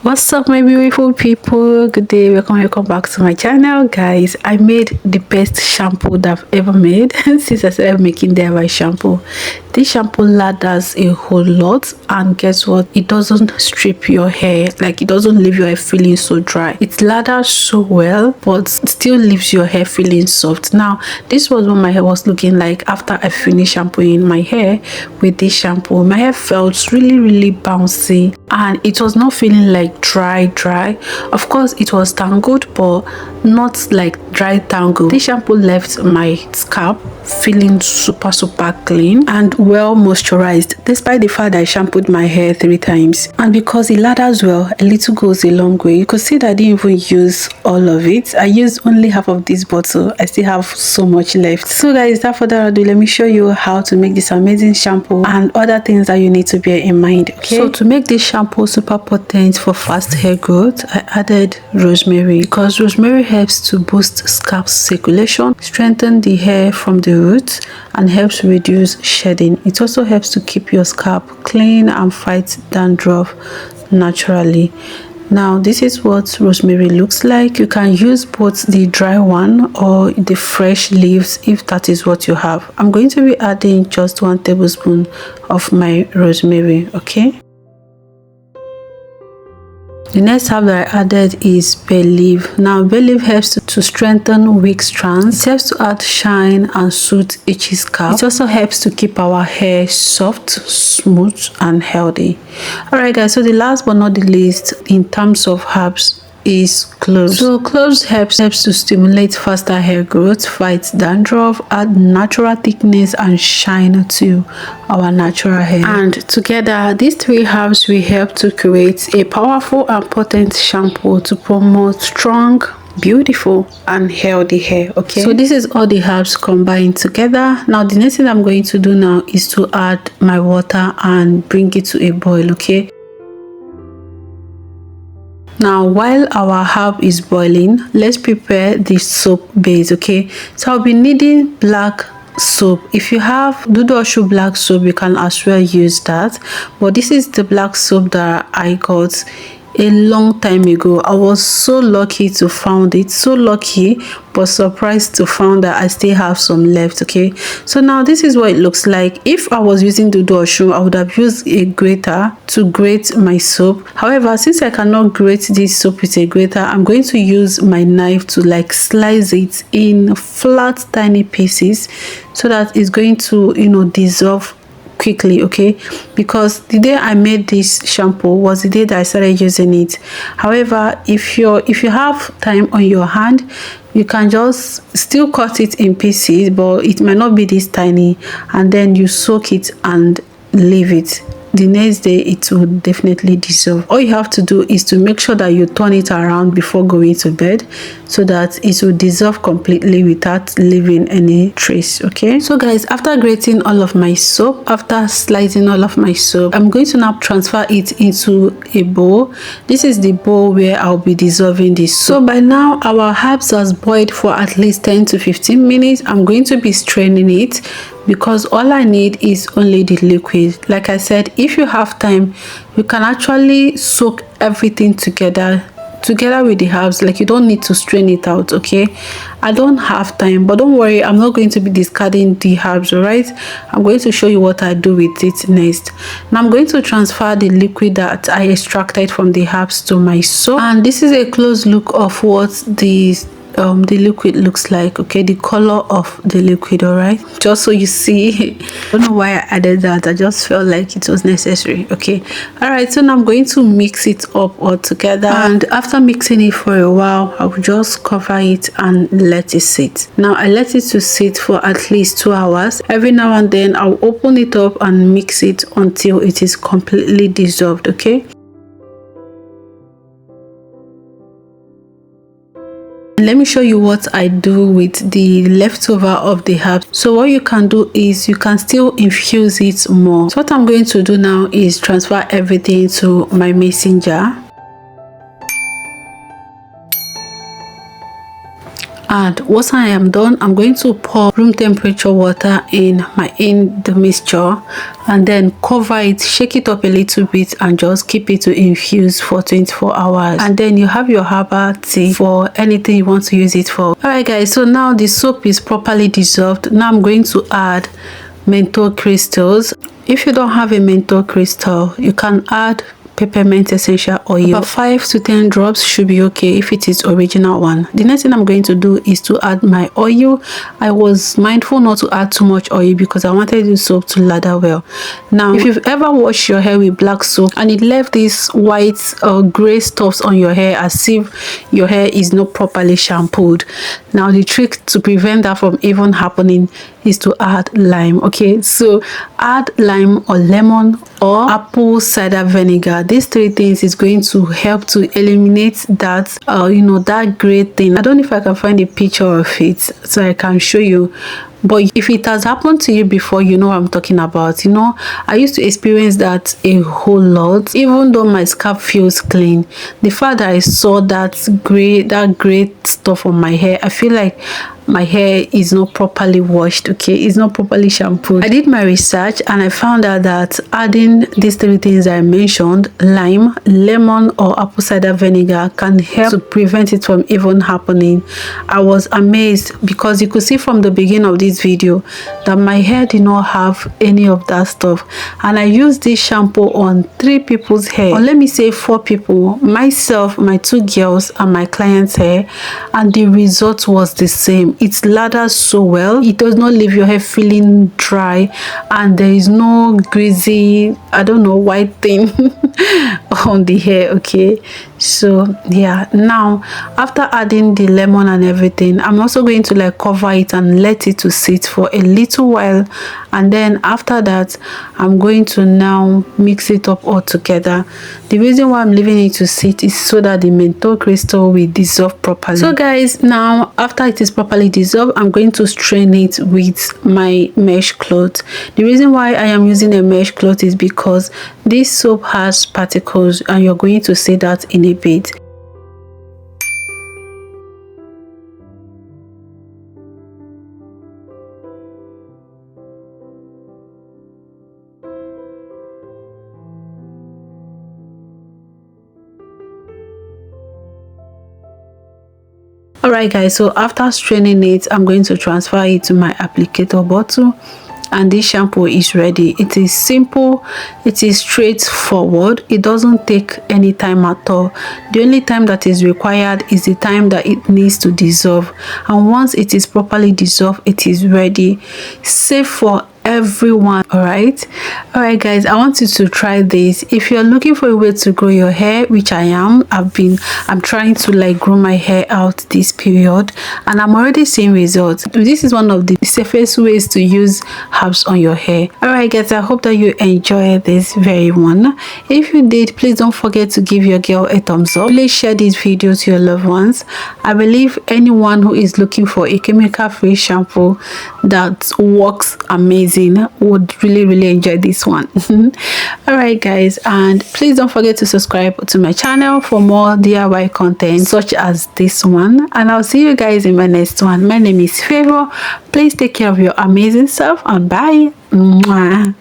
What's up, my beautiful people? Good day, welcome back to my channel. Guys, I made the best shampoo that I've ever made since I started making DIY shampoo. This shampoo lathers a whole lot, and guess what, it doesn't strip your hair, like it doesn't leave your hair feeling so dry. It lathers so well but still leaves your hair feeling soft. Now this was what my hair was looking like after I finished shampooing my hair with this shampoo. My hair felt really bouncy and it was not feeling like dry. Of course it was tangled, but not like dry tangle. This shampoo left my scalp feeling super clean and well moisturized, despite the fact that I shampooed my hair 3 times. And because it lathers well, a little goes a long way. You could see that I didn't even use all of it. I used only half of this bottle. I still have so much left. So guys, without further ado, let me show you how to make this amazing shampoo and other things that you need to bear in mind. Okay, so to make this shampoo super potent for fast hair growth, I added rosemary because rosemary helps to boost scalp circulation, strengthen the hair from the roots, and helps reduce shedding. It also helps to keep your scalp clean and fight dandruff naturally. Now this is what rosemary looks like. You can use both the dry one or the fresh leaves if that is what you have. I'm going to be adding just 1 tablespoon of my rosemary. Okay, the next herb that I added is bay leaf. Now bay leaf helps to strengthen weak strands. It helps to add shine and soothe itchy scalp. It also helps to keep our hair soft, smooth and healthy. Alright guys, so the last but not the least in terms of herbs is cloves. So cloves helps to stimulate faster hair growth, fight dandruff, add natural thickness and shine to our natural hair. And together these 3 herbs will help to create a powerful and potent shampoo to promote strong, beautiful and healthy hair. Okay, so this is all the herbs combined together. Now the next thing I'm going to do now is to add my water and bring it to a boil. Okay, now while our herb is boiling, let's prepare the soap base. Okay, so I'll be needing black soap. If you have dudu oshu black soap, you can as well use that, but this is the black soap that I got a long time ago. I was so lucky to found it, so lucky but surprised to found that I still have some left. Okay, so now this is what it looks like. If I was using dudu oshu, I would have used a grater to grate my soap. However, since I cannot grate this soap with a grater, I'm going to use my knife to like slice it in flat tiny pieces so that it's going to, you know, dissolve quickly. Okay, because the day I made this shampoo was the day that I started using it. However, if you have time on your hand, you can just still cut it in pieces, but it might not be this tiny, and then you soak it and leave it. The next day it will definitely dissolve. All you have to do is to make sure that you turn it around before going to bed so that it will dissolve completely without leaving any trace. Okay, so guys, after grating all of my soap, after slicing all of my soap, I'm going to now transfer it into a bowl. This is the bowl where I'll be dissolving this soap. So by now our herbs has boiled for at least 10 to 15 minutes. I'm going to be straining it because all I need is only the liquid. Like I said, if you have time, you can actually soak everything together with the herbs. Like, you don't need to strain it out. Okay, I don't have time, but don't worry, I'm not going to be discarding the herbs. All right, I'm going to show you what I do with it next. Now I'm going to transfer the liquid that I extracted from the herbs to my soap, and this is a close look of what the liquid looks like. Okay, the color of the liquid. All right, just so you see. I don't know why I added that. I just felt like it was necessary. Okay, all right, so now I'm going to mix it up all together, and after mixing it for a while, I will just cover it and let it sit. Now I let it to sit for at least 2 hours. Every now and then I'll open it up and mix it until it is completely dissolved. Okay, let me show you what I do with the leftover of the herbs. So what you can do is you can still infuse it more. So what I'm going to do now is transfer everything to my mason jar. And once I am done, I'm going to pour room temperature water in the mixture, and then cover it, shake it up a little bit, and just keep it to infuse for 24 hours. And then you have your herbal tea for anything you want to use it for. Alright guys, so now the soap is properly dissolved. Now I'm going to add menthol crystals. If you don't have a menthol crystal, you can add peppermint essential oil. About 5 to 10 drops should be okay if it is original one. The next thing I'm going to do is to add my oil. I was mindful not to add too much oil because I wanted the soap to lather well. Now, if you've ever washed your hair with black soap and it left these white or gray stuffs on your hair as if your hair is not properly shampooed, now the trick to prevent that from even happening is to add lime. Okay, so add lime or lemon or apple cider vinegar. These three things is going to help to eliminate that that gray thing. I don't know if I can find a picture of it so I can show you, but if it has happened to you before, you know what I'm talking about. I used to experience that a whole lot. Even though my scalp feels clean, the fact that I saw that gray stuff on my hair, I feel like my hair is not properly washed. Okay, it's not properly shampooed. I did my research and I found out that adding these three things I mentioned, lime, lemon or apple cider vinegar, can help to prevent it from even happening. I was amazed because you could see from the beginning of this video that my hair did not have any of that stuff, and I used this shampoo on 3 people's hair, or let me say 4 people, myself, my 2 girls and my client's hair, and the result was the same. It lathers so well. It does not leave your hair feeling dry, and there is no greasy, I don't know, white thing on the hair. Okay, so yeah, now after adding the lemon and everything, I'm also going to cover it and let it to sit for a little while, and then after that I'm going to now mix it up all together. The reason why I'm leaving it to sit is so that the menthol crystal will dissolve properly. So guys, now after it is properly dissolved, I'm going to strain it with my mesh cloth. The reason why I am using a mesh cloth is because this soap has particles, and you're going to see that in a bit. Alright guys, so after straining it, I'm going to transfer it to my applicator bottle, and this shampoo is ready. It is simple, it is straightforward, it doesn't take any time at all. The only time that is required is the time that it needs to dissolve, and once it is properly dissolved, it is ready, safe for everyone. All right guys, I want you to try this. If you're looking for a way to grow your hair, which I am, I'm trying to grow my hair out this period, and I'm already seeing results. This is one of the safest ways to use herbs on your hair. All right guys, I hope that you enjoyed this very one. If you did, please don't forget to give your girl a thumbs up. Please share this video to your loved ones. I believe anyone who is looking for a chemical free shampoo that works amazing would really enjoy this one. All right guys, and please don't forget to subscribe to my channel for more DIY content such as this one, and I'll see you guys in my next one. My name is Favor. Please take care of your amazing self, and bye. Mwah.